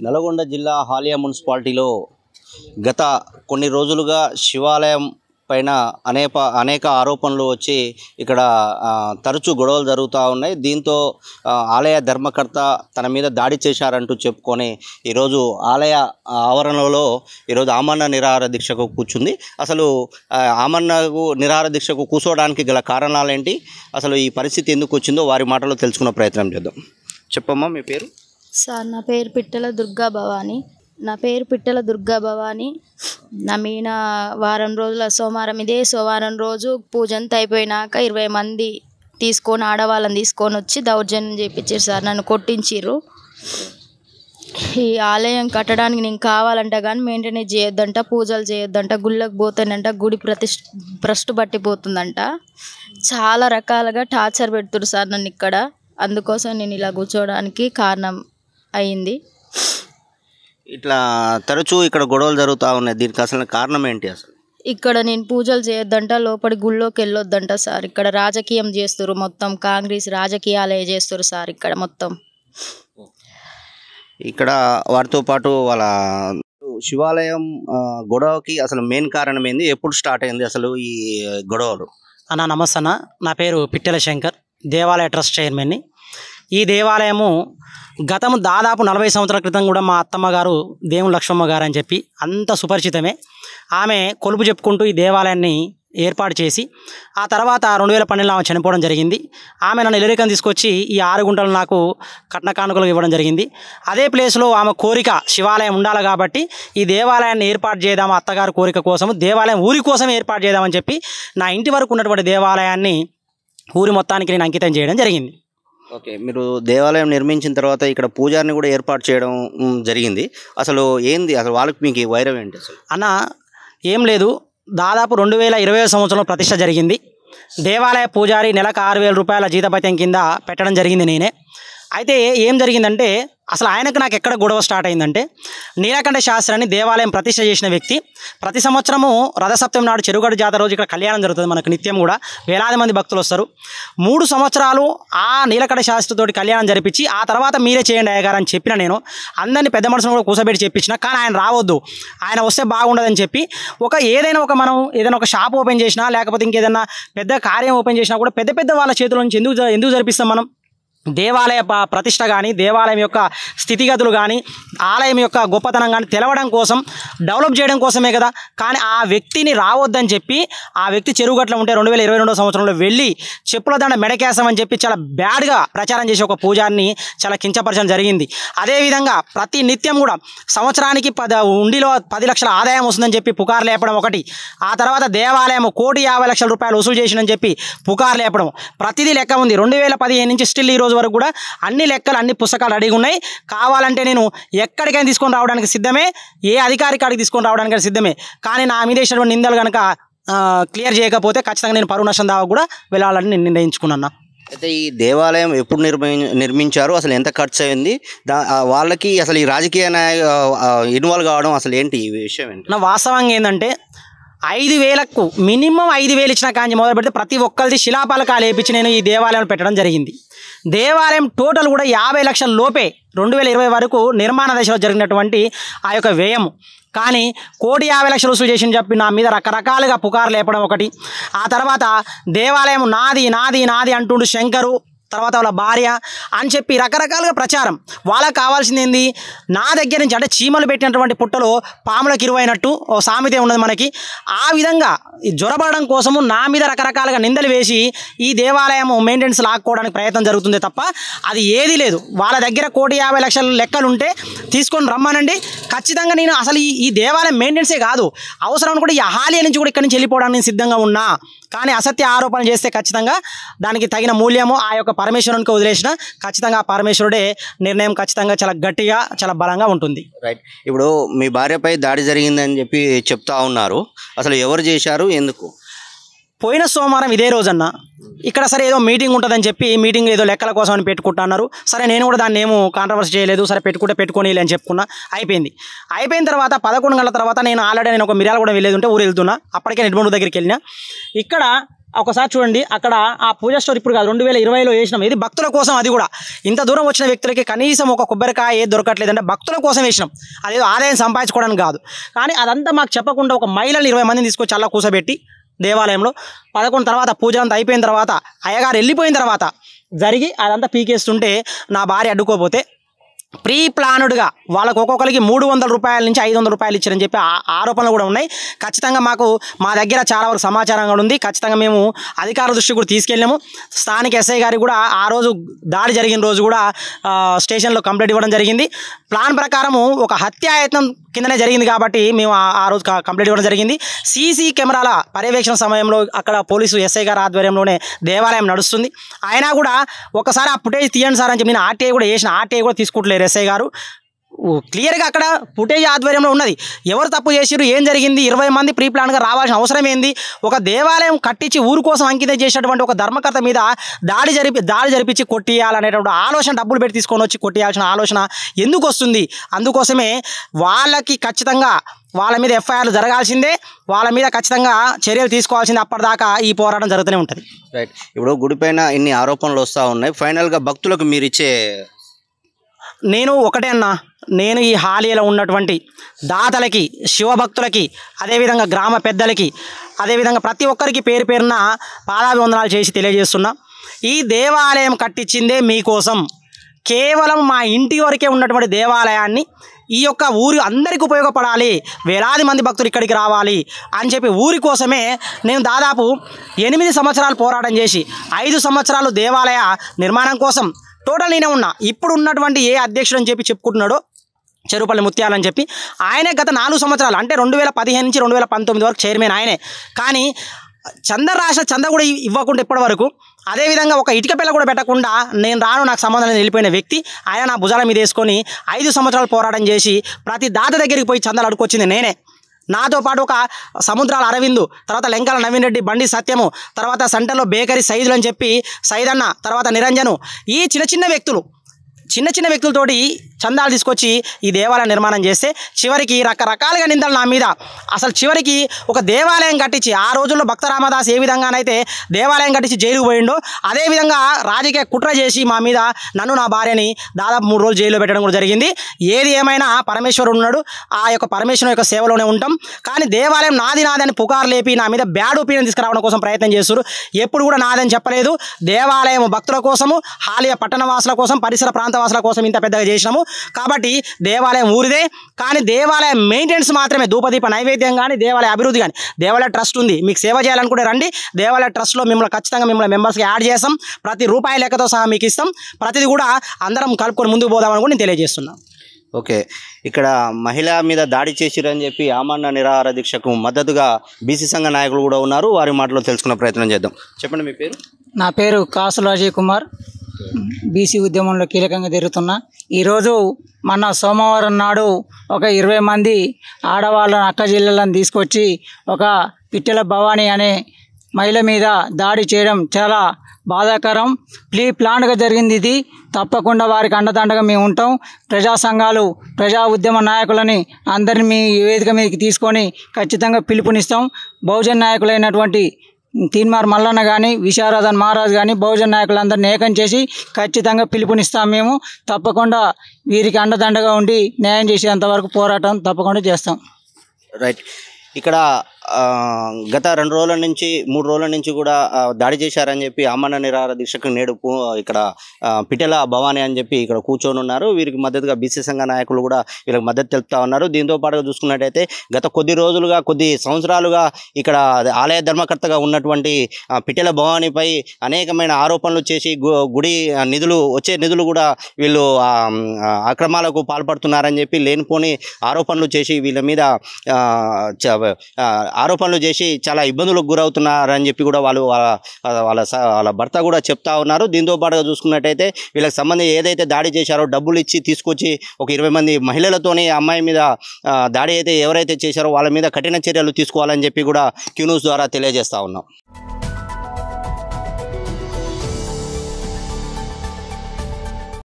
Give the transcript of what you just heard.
నల్గొండ జిల్లా హాలియా మున్సిపాలిటీలో గత కొన్ని రోజులుగా శివాలయం పైన అనేక ఆరోపణలు వచ్చి ఇక్కడ తరచూ గొడవలు జరుగుతూ ఉన్నాయి. దీంతో ఆలయ ధర్మకర్త తన మీద దాడి చేశారంటూ చెప్పుకొని ఈరోజు ఆలయ ఆవరణలో ఈరోజు ఆమరణ నిరాహార దీక్షకు కూర్చుంది. అసలు ఆమరణకు నిరాహార దీక్షకు కూర్చోవడానికి గల కారణాలేంటి, అసలు ఈ పరిస్థితి ఎందుకు వచ్చిందో వారి మాటలో తెలుసుకునే ప్రయత్నం చేద్దాం. చెప్పమ్మా, మీ పేరు? సార్, నా పేరు పిట్టల దుర్గా భవాని. నా మీన వారం రోజుల సోమవారం రోజు పూజ అంతా అయిపోయినాక 20 మంది ఆడవాళ్ళని తీసుకొని వచ్చి దౌర్జన్యం చేయించారు సార్. నన్ను కొట్టించారు. ఈ ఆలయం కట్టడానికి నేను కావాలంట కానీ మెయింటెనెన్స్ చేయొద్దంట, పూజలు చేయొద్దంట, గుళ్ళకు పోతానంట, గుడి భ్రష్టు పట్టిపోతుందంట. చాలా రకాలుగా టార్చర్ పెడుతున్నారు సార్ నన్ను ఇక్కడ. అందుకోసం నేను ఇలా కూర్చోవడానికి కారణం అయింది. ఇట్లా తరచూ ఇక్కడ గొడవలు జరుగుతూ ఉన్నాయి. దీనికి అసలు కారణం ఏంటి? అసలు ఇక్కడ నేను పూజలు చేయొద్దంట, లోపలి గుళ్ళోకి వెళ్ళొద్దంట సార్. ఇక్కడ రాజకీయం చేస్తారు, మొత్తం కాంగ్రెస్ రాజకీయాలే చేస్తారు సార్. ఇక్కడ మొత్తం ఇక్కడ వారితో పాటు వాళ్ళ శివాలయం గొడవకి అసలు మెయిన్ కారణం ఏంది? ఎప్పుడు స్టార్ట్ అయింది అసలు ఈ గొడవలు? అన్న నమస్తే అన్న, నా పేరు పిట్టెల శంకర్, దేవాలయ ట్రస్ట్ చైర్మన్ని. ఈ దేవాలయము గతము దాదాపు 40 సంవత్సరాల క్రితం కూడా మా అత్తమ్మ గారు దేవుని లక్ష్మమ్మ గారు అని చెప్పి అంత సుపరిచితమే. ఆమె కొలుపు చెప్పుకుంటూ ఈ దేవాలయాన్ని ఏర్పాటు చేసి ఆ తర్వాత 2012లో ఆమె చనిపోవడం జరిగింది. ఆమె నన్ను ఇల్లరికం తీసుకొచ్చి ఈ 6 గుంటలు నాకు కట్న కానుకలు ఇవ్వడం జరిగింది. అదే ప్లేస్లో ఆమె కోరిక శివాలయం ఉండాలి కాబట్టి ఈ దేవాలయాన్ని ఏర్పాటు చేద్దాం, అత్తగారి కోరిక కోసం దేవాలయం ఊరి కోసం ఏర్పాటు చేద్దామని చెప్పి నా ఇంటి వరకు ఉన్నటువంటి దేవాలయాన్ని ఊరి మొత్తానికి నేను అంకితం చేయడం జరిగింది. ఓకే, మీరు దేవాలయం నిర్మించిన తర్వాత ఇక్కడ పూజారిని కూడా ఏర్పాటు చేయడం జరిగింది. అసలు ఏంది అసలు వాళ్ళకి మీకు వైరం ఏంటి? అసలు అన్న ఏం లేదు, దాదాపు 2020 సంవత్సరంలో ప్రతిష్ట జరిగింది. దేవాలయ పూజారి నెలకు 6,000 రూపాయల జీతభత్యం కింద పెట్టడం జరిగింది నేనే. అయితే ఏం జరిగిందంటే అసలు ఆయనకు నాకు ఎక్కడ గొడవ స్టార్ట్ అయిందంటే, నీలకంఠ శాస్త్రాన్ని దేవాలయం ప్రతిష్ట చేసిన వ్యక్తి ప్రతి సంవత్సరము రథసప్తమి నాడు చెరుగడ్డ జాతర రోజు ఇక్కడ కళ్యాణం జరుగుతుంది. మనకు నిత్యం కూడా వేలాది మంది భక్తులు వస్తారు. 3 సంవత్సరాలు ఆ నీలకంఠ శాస్త్రితోటి కళ్యాణం జరిపించి ఆ తర్వాత మీరే చేయండి అయ్యగారు అని చెప్పిన నేను అందరినీ పెద్ద మనుషులను కూడా కూర్చోబెట్టి చెప్పించిన. కానీ ఆయన రావద్దు, ఆయన వస్తే బాగుండదని చెప్పి ఏదైనా ఒక షాప్ ఓపెన్ చేసినా లేకపోతే ఇంకేదైనా పెద్ద కార్యం ఓపెన్ చేసినా కూడా పెద్ద వాళ్ళ చేతుల నుంచి ఎందుకు జరిపిస్తాం మనం? దేవాలయ ప్రతిష్ట కానీ దేవాలయం యొక్క స్థితిగతులు కానీ ఆలయం యొక్క గొప్పతనం కానీ తెలవడం కోసం డెవలప్ చేయడం కోసమే కదా. కానీ ఆ వ్యక్తిని రావద్దని చెప్పి ఆ వ్యక్తి చెరువుగట్ల ఉంటే 2022 సంవత్సరంలో వెళ్ళి చెప్పుల దండ మెడకేసామని చెప్పి చాలా బ్యాడ్గా ప్రచారం చేసి ఒక పూజారిని చాలా కించపరచడం జరిగింది. అదేవిధంగా ప్రతి నిత్యం కూడా సంవత్సరానికి ఉండిలో 10 లక్షల ఆదాయం వస్తుందని చెప్పి పుకారు లేపడం ఒకటి. ఆ తర్వాత దేవాలయం 1,50,00,000 రూపాయలు వసూలు చేసిందని చెప్పి పుకారు లేపడం. ప్రతిదీ లెక్క ఉంది. 2015 నుంచి స్టిల్ ఈ రోజు వరకు కూడా అన్ని లెక్కలు అన్ని పుస్తకాలు అడిగి ఉన్నాయి. కావాలంటే నేను ఎక్కడికైనా తీసుకొని రావడానికి సిద్ధమే, ఏ అధికారి కాడికి తీసుకొని రావడానికి సిద్ధమే. కానీ నా మీద వేసినటువంటి నిందలు కనుక క్లియర్ చేయకపోతే ఖచ్చితంగా నేను పరువు నష్టం దాకా కూడా వెళ్ళాలని నేను నిర్ణయించుకున్నా. అయితే ఈ దేవాలయం ఎప్పుడు నిర్మించారు, అసలు ఎంత ఖర్చు అయింది, వాళ్ళకి అసలు ఈ రాజకీయ ఇన్వాల్వ్ కావడం అసలు ఏంటి ఈ విషయం ఏంటి? నా వాస్తవంగా ఏంటంటే 5,000కు మినిమం 5,000 ఇచ్చిన కాంచి మొదలు పెడితే ప్రతి ఒక్కరిది శిలాపలకాలు వేయించి నేను ఈ దేవాలయం పెట్టడం జరిగింది. దేవాలయం టోటల్ కూడా 50 లక్షల లోపే 2020 వరకు నిర్మాణ దశలో జరిగినటువంటి ఆ యొక్క వ్యయం. కానీ 1,50,00,000 వసూలు చేసి చెప్పి నా మీద రకరకాలుగా పుకారు లేపడం ఒకటి. ఆ తర్వాత దేవాలయం నాది అంటుండు శంకరు, తర్వాత వాళ్ళ భార్య అని చెప్పి రకరకాలుగా ప్రచారం. వాళ్ళకి కావాల్సింది ఏంది, నా దగ్గర నుంచి అంటే చీమలు పెట్టినటువంటి పుట్టలో పాములకు ఇరువైనట్టు ఓ సామెత ఉన్నది మనకి. ఆ విధంగా జ్వరపడడం కోసము నా మీద రకరకాలుగా నిందలు వేసి ఈ దేవాలయం మెయింటెనెన్స్ లాక్కోవడానికి ప్రయత్నం జరుగుతుంది తప్ప అది ఏదీ లేదు. వాళ్ళ దగ్గర 1,50,00,000 లెక్కలు ఉంటే తీసుకొని రమ్మనండి. ఖచ్చితంగా నేను అసలు ఈ దేవాలయం మెయింటెనెన్సే కాదు, అవసరం కూడా ఈ హాలియా నుంచి కూడా ఇక్కడి నుంచి వెళ్ళిపోవడానికి సిద్ధంగా ఉన్నా. కానీ అసత్య ఆరోపణలు చేస్తే ఖచ్చితంగా దానికి తగిన మూల్యము ఆ యొక్క పరమేశ్వరునికి వదిలేసిన ఖచ్చితంగా ఆ పరమేశ్వరుడే నిర్ణయం ఖచ్చితంగా చాలా గట్టిగా చాలా బలంగా ఉంటుంది. రైట్. ఇప్పుడు మీ భార్యపై దాడి జరిగిందని చెప్పి చెప్తా ఉన్నారు. అసలు ఎవరు చేశారు, ఎందుకు? పోయిన సోమవారం ఇదే రోజన్న ఇక్కడ సరే ఏదో మీటింగ్ ఉంటుందని చెప్పి మీటింగ్ ఏదో లెక్కల కోసం అని పెట్టుకుంటున్నారు. సరే నేను కూడా దాన్ని ఏమో కాంట్రవర్సీ చేయలేదు, సరే పెట్టుకొని అని చెప్పుకున్నా. అయిపోయిన తర్వాత 11 గంటల తర్వాత నేను ఆల్రెడీ ఒక మిర్యాల కూడా వెళ్ళేది ఉంటే ఊరు వెళ్తున్నా. అప్పటికే నెట్బండు దగ్గరికి వెళ్ళినా. ఇక్కడ ఒకసారి చూడండి, అక్కడ ఆ పూజా స్టోర్ ఇప్పుడు కాదు 2020లో వేసినాం. ఇది భక్తుల కోసం. అది కూడా ఇంత దూరం వచ్చిన వ్యక్తులకి కనీసం ఒక కొబ్బరికాయ ఏది దొరకట్లేదంటే భక్తుల కోసం వేసినాం. అదేదో ఆదాయం సంపాదించుకోవడానికి కాదు. కానీ అదంతా మాకు చెప్పకుండా ఒక మహిళలు 20 మందిని తీసుకొచ్చి అలా కూర్చోబెట్టి దేవాలయంలో 11 తర్వాత పూజ అంతా అయిపోయిన తర్వాత అయ్యగారు వెళ్ళిపోయిన తర్వాత జరిగి అదంతా పీకేస్తుంటే నా భార్య అడ్డుకోపోతే ప్రీ ప్లానుడ్గా వాళ్ళకు ఒక్కొక్కరికి 300 రూపాయల నుంచి 500 రూపాయలు ఇచ్చారని చెప్పి ఆరోపణలు కూడా ఉన్నాయి. ఖచ్చితంగా మా దగ్గర చాలా వరకు సమాచారం కూడా ఉంది. ఖచ్చితంగా మేము అధికారుల దృష్టికి కూడా తీసుకెళ్ళాము. స్థానిక ఎస్ఐ గారికి కూడా ఆ రోజు దాడి జరిగిన రోజు కూడా స్టేషన్లో కంప్లైంట్ ఇవ్వడం జరిగింది. ప్లాన్ ప్రకారము ఒక హత్యాయత్నం కిందనే జరిగింది కాబట్టి మేము ఆ రోజు కంప్లైంట్ ఇవ్వడం జరిగింది. సీసీ కెమెరాల పర్యవేక్షణ సమయంలో అక్కడ పోలీసు ఎస్ఐ గారి ఆధ్వర్యంలోనే దేవాలయం నడుస్తుంది. అయినా కూడా ఒకసారి ఆ ఫుటేజ్ తీయండి సార్ అని చెప్పి నేను ఆర్టీఐ కూడా చేసిన. ఆర్టీఐ కూడా తీసుకుంటలేరు ఎస్ఐ గారు. క్లియర్గా అక్కడ ఫుటేజ్ ఆధ్వర్యంలో ఉన్నది. ఎవరు తప్పు చేసిరు, ఏం జరిగింది, 20 మంది ప్రీ ప్లాన్గా రావాల్సిన అవసరం ఏంది? ఒక దేవాలయం కట్టించి ఊరు కోసం అంకితం చేసినటువంటి ఒక ధర్మకర్త మీద దాడి జరిపించి కొట్టియాలనేటువంటి ఆలోచన, డబ్బులు పెట్టి తీసుకొని వచ్చి కొట్టియాల్సిన ఆలోచన ఎందుకు వస్తుంది? అందుకోసమే వాళ్ళకి ఖచ్చితంగా వాళ్ళ మీద ఎఫ్ఐఆర్లు జరగాల్సిందే, వాళ్ళ మీద ఖచ్చితంగా చర్యలు తీసుకోవాల్సిందే. అప్పటిదాకా ఈ పోరాటం జరుగుతూనే ఉంటుంది. రైట్. ఇప్పుడు గుడిపైన ఇన్ని ఆరోపణలు వస్తూ ఉన్నాయి. ఫైనల్గా భక్తులకు మీరు ఇచ్చే నేను ఒకటే అన్నా, నేను ఈ హాలీలో ఉన్నటువంటి దాతలకి, శివభక్తులకి, అదేవిధంగా గ్రామ పెద్దలకి, అదేవిధంగా ప్రతి ఒక్కరికి పేరు పేరున పాదాభివందనాలు చేసి తెలియజేస్తున్నా. ఈ దేవాలయం కట్టించిందే మీకోసం. కేవలం మా ఇంటి వరకే ఉన్నటువంటి దేవాలయాన్ని ఈ యొక్క ఊరి అందరికీ ఉపయోగపడాలి, వేలాది మంది భక్తులు ఇక్కడికి రావాలి అని చెప్పి ఊరి కోసమే నేను దాదాపు 8 సంవత్సరాలు పోరాటం చేసి 5 సంవత్సరాలు దేవాలయ నిర్మాణం కోసం టోటల్ నేనే ఉన్నా. ఇప్పుడు ఉన్నటువంటి ఏ అధ్యక్షుడు అని చెప్పి చెప్పుకుంటున్నాడో చెరుపల్లి ముత్యాలని చెప్పి ఆయనే గత 4 సంవత్సరాలు అంటే 2015 నుంచి 2019 వరకు చైర్మన్ ఆయనే. కానీ చంద కూడా ఇవ్వకుండా ఇప్పటి వరకు, అదేవిధంగా ఒక ఇటుక పిల్ల కూడా పెట్టకుండా నేను రాను, నాకు సంబంధం లేని వెళ్ళిపోయిన వ్యక్తి ఆయన నా భుజాల మీద వేసుకొని 5 సంవత్సరాలు పోరాటం చేసి ప్రతి దాత దగ్గరికి పోయి చందాలు అడుక్కొచ్చింది నేనే. నాతో పాటు ఒక సముద్రాల అరవిందు, తర్వాత లెంకల నవీన్ రెడ్డి, బండి సత్యము, తర్వాత సెంటర్లో బేకరీ సైదులు అని చెప్పి సైదన్న, తర్వాత నిరంజను, ఈ చిన్న వ్యక్తులతోటి చందాలు తీసుకొచ్చి ఈ దేవాలయం నిర్మాణం చేస్తే చివరికి రకరకాలుగా నిందలు నా మీద. అసలు చివరికి ఒక దేవాలయం కట్టించి ఆ రోజుల్లో భక్త రామదాస్ ఏ విధంగానైతే దేవాలయం కట్టించి జైలుకు పోయిండో అదేవిధంగా రాజకీయ కుట్ర చేసి మా మీద, నన్ను నా భార్యని దాదాపు 3 రోజులు జైల్లో పెట్టడం కూడా జరిగింది. ఏది ఏమైనా పరమేశ్వరుడు ఉన్నాడు, ఆ యొక్క పరమేశ్వరుని యొక్క సేవలోనే ఉంటాం. కానీ దేవాలయం నాది అని పుకారు లేపి నా మీద బ్యాడ్ ఒపీనియన్ తీసుకురావడం కోసం ప్రయత్నం చేస్తారు. ఎప్పుడు కూడా నాదని చెప్పలేదు. దేవాలయం భక్తుల కోసము, హాలియ పట్టణవాసుల కోసం, పరిసర ప్రాంతవాసుల కోసం ఇంత పెద్దగా చేసినాము. కాబట్టి దేవాలయం ఊరిదే. కానీ దేవాలయం మెయింటెనెన్స్ మాత్రమే, ధూపదీప నైవేద్యం కానీ, దేవాలయ అభివృద్ధి కానీ, దేవాలయ ట్రస్ట్ ఉంది. మీకు సేవ చేయాలనుకుంటే రండి, దేవాలయ ట్రస్ట్లో ఖచ్చితంగా మిమ్మల్ని మెంబర్స్కి యాడ్ చేస్తాం. ప్రతి రూపాయి లెక్కతో సహా మీకు ఇస్తాం. ప్రతిది కూడా అందరం కలుపుకొని ముందుకు పోదామని కూడా నేను తెలియజేస్తున్నాను. ఓకే. ఇక్కడ మహిళ మీద దాడి చేసిరని చెప్పి ఆమరణ నిరాహార దీక్షకు మద్దతుగా బీసీ సంఘ నాయకులు కూడా ఉన్నారు. వారి మాటలో తెలుసుకునే ప్రయత్నం చేద్దాం. చెప్పండి మీ పేరు. నా పేరు కాసుల అజయ్ కుమార్. బీసీ ఉద్యమంలో కీలకంగా జరుగుతున్నా. ఈరోజు మొన్న సోమవారం నాడు ఒక 20 మంది ఆడవాళ్ళను, అక్క జిల్లలను తీసుకొచ్చి ఒక పిట్టెల భవానీ అనే మహిళ మీద దాడి చేయడం చాలా బాధాకరం. ప్లాన్గా జరిగింది ఇది. తప్పకుండా వారికి అండదండగా మేము ఉంటాం. ప్రజా సంఘాలు, ప్రజా ఉద్యమ నాయకులని అందరినీ మీ వేదిక మీదకి తీసుకొని ఖచ్చితంగా పిలుపునిస్తాం. బహుజన్ నాయకులైనటువంటి తీన్మార్ మల్లన్న కానీ, విశారదన్ మహారాజ్ కానీ, బహుజన్ నాయకులందరినీ ఏకం చేసి ఖచ్చితంగా పిలుపునిస్తాం. మేము తప్పకుండా వీరికి అండదండగా ఉండి న్యాయం చేసేంత వరకు పోరాటం తప్పకుండా చేస్తాం. రైట్. ఇక్కడ గత 2 రోజుల నుంచి 3 రోజుల నుంచి కూడా దాడి చేశారని చెప్పి ఆమరణ నిరాహార దీక్షకు నేడు ఇక్కడ పిటెల భవానీ అని చెప్పి ఇక్కడ కూర్చొని ఉన్నారు. వీరికి మద్దతుగా బీసీ సంఘ నాయకులు కూడా వీళ్ళకి మద్దతు తెలుపుతా ఉన్నారు. దీంతో పాటుగా చూసుకున్నట్టయితే గత కొద్ది సంవత్సరాలుగా ఇక్కడ ఆలయ ధర్మకర్తగా ఉన్నటువంటి పిటెల భవానీపై అనేకమైన ఆరోపణలు చేసి గుడి వచ్చే నిధులు కూడా వీళ్ళు అక్రమాలకు పాల్పడుతున్నారని చెప్పి లేనిపోని ఆరోపణలు చేసి వీళ్ళ మీద ఆరోపణలు చేసి చాలా ఇబ్బందులకు గురవుతున్నారని చెప్పి కూడా వాళ్ళ భర్త కూడా చెప్తా ఉన్నారు. దీంతో పాటుగా చూసుకున్నట్టయితే వీళ్ళకి సంబంధించి ఏదైతే దాడి చేశారో డబ్బులు ఇచ్చి తీసుకొచ్చి ఒక 20 మంది మహిళలతోనే అమ్మాయి మీద దాడి ఎవరైతే చేశారో వాళ్ళ మీద కఠిన చర్యలు తీసుకోవాలని చెప్పి కూడా క్యూ న్యూస్ ద్వారా తెలియజేస్తా ఉన్నాం.